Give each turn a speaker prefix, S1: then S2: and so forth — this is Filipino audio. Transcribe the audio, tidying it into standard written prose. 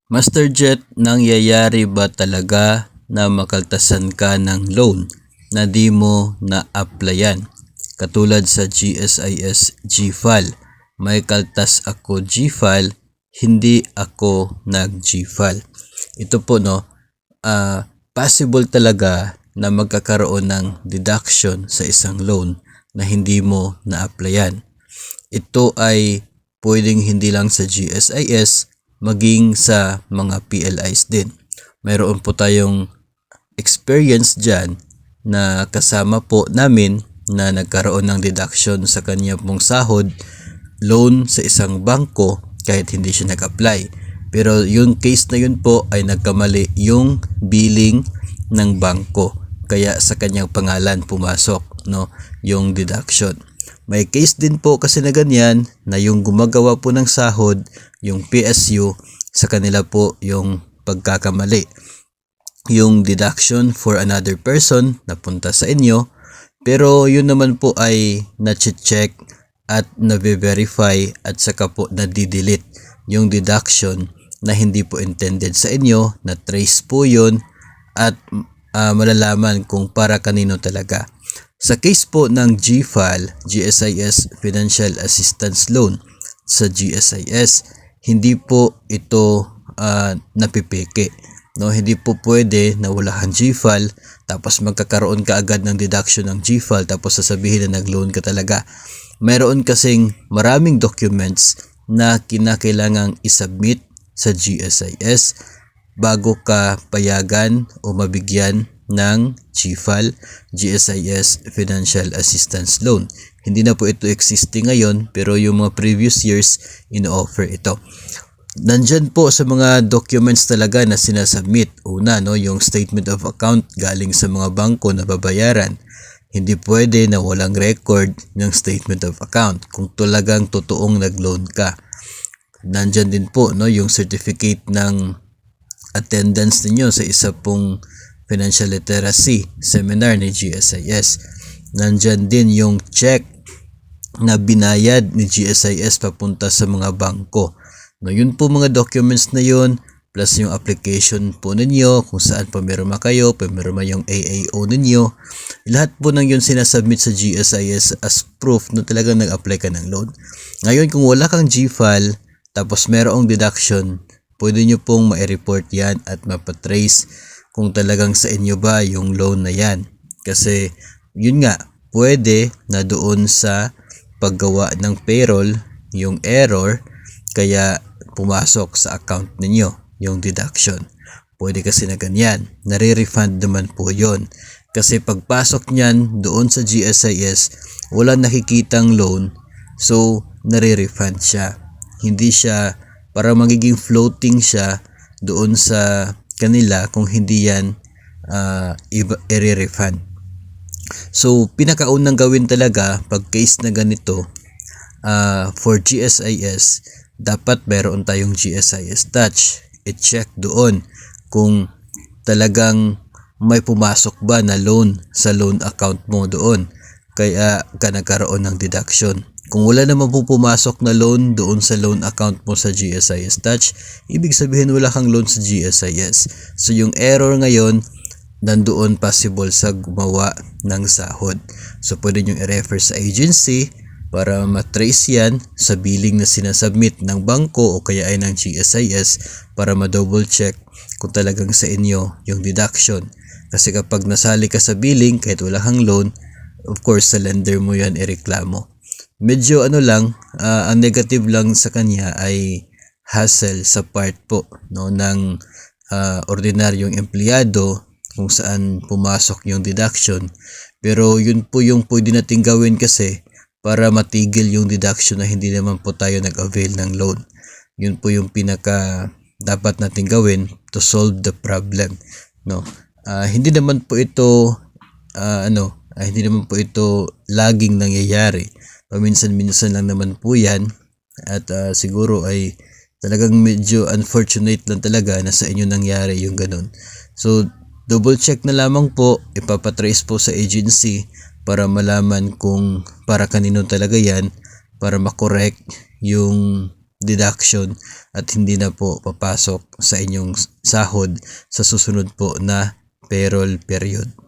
S1: Master Jet, nangyayari ba talaga na makaltasan ka ng loan na di mo na-applyan? Katulad sa GSIS GFAL, may kaltas ako GFAL, hindi ako nag-GFAL. Ito po possible talaga na magkakaroon ng deduction sa isang loan na hindi mo na-applyan. Ito ay pwedeng hindi lang sa GSIS, maging sa mga PLIs din. Mayroon po tayong experience dyan na kasama po namin na nagkaroon ng deduction sa kanya pong sahod loan sa isang bangko kahit hindi siya nag-apply. Pero yung case na yun po ay nagkamali yung billing ng bangko. Kaya sa kanyang pangalan pumasok yung deduction. May case din po kasi na ganyan na yung gumagawa po ng sahod, yung PSU, sa kanila po yung pagkakamali. Yung deduction for another person napunta sa inyo, pero yun naman po ay na-check at na-verify at saka po na-delete yung deduction na hindi po intended sa inyo, na-trace po yun at malalaman kung para kanino talaga. Sa case po ng GFAL, GSIS Financial Assistance Loan, sa GSIS, hindi po ito napipeke. Hindi po pwede na wala kang GFAL tapos magkakaroon ka agad ng deduction ng GFAL tapos sasabihin na nag-loan ka talaga. Mayroon kasing maraming documents na kinakailangang isubmit sa GSIS bago ka payagan o mabigyan ng GFAL, GSIS Financial Assistance Loan. Hindi na po ito existing ngayon pero yung mga previous years ino-offer ito. Nandyan po sa mga documents talaga na sinasubmit. Una, yung statement of account galing sa mga bangko na babayaran. Hindi pwede na walang record ng statement of account kung talagang totoong nag-loan ka. Nandyan din po yung certificate ng attendance ninyo sa isa pong financial literacy seminar ni GSIS. Nandyan din yung check na binayad ni GSIS papunta sa mga bangko. Yun po mga documents na yun plus yung application po ninyo kung saan pumirma kayo, pumirma yung AAO ninyo. Lahat po ng yun sinasubmit sa GSIS as proof na talagang nag-apply ka ng loan. Ngayon kung wala kang GFAL tapos merong deduction, pwede nyo pong ma-report yan at mapatrace kung talagang sa inyo ba yung loan na yan. Kasi yun nga, pwede na doon sa paggawa ng payroll yung error kaya pumasok sa account ninyo yung deduction. Pwede kasi na ganyan. Nare-refund naman po yun. Kasi pagpasok niyan doon sa GSIS, wala nakikitang loan, so nare-refund siya. Hindi siya, para magiging floating siya doon sa kanila kung hindi yan i-refund. So pinakaunang gawin talaga pag case na ganito for GSIS, dapat meron tayong GSIS Touch. I-check doon kung talagang may pumasok ba na loan sa loan account mo doon kaya ka nagkaroon ng deduction. Kung wala naman po pumasok na loan doon sa loan account mo sa GSIS Touch, ibig sabihin wala kang loan sa GSIS. So yung error ngayon, nandoon possible sa gumawa ng sahod. So pwede nyo i-refer sa agency para matrace yan sa billing na sinasubmit ng bangko o kaya ay ng GSIS para ma-double check kung talagang sa inyo yung deduction. Kasi kapag nasali ka sa billing kahit wala kang loan, of course sa lender mo yan ireklamo. Medyo ang negative lang sa kanya ay hassle sa part po ng ordinaryong empleyado kung saan pumasok yung deduction. Pero yun po yung pwede nating gawin kasi para matigil yung deduction na hindi naman po tayo nag-avail ng loan. Yun po yung pinaka dapat nating gawin to solve the problem. Hindi naman po ito hindi naman po ito laging nangyayari. Paminsan-minsan lang naman po yan at siguro ay talagang medyo unfortunate lang talaga na sa inyo nangyari yung ganun. So double check na lamang po, ipapatrace po sa agency para malaman kung para kanino talaga yan, para makorek yung deduction at hindi na po papasok sa inyong sahod sa susunod po na payroll period.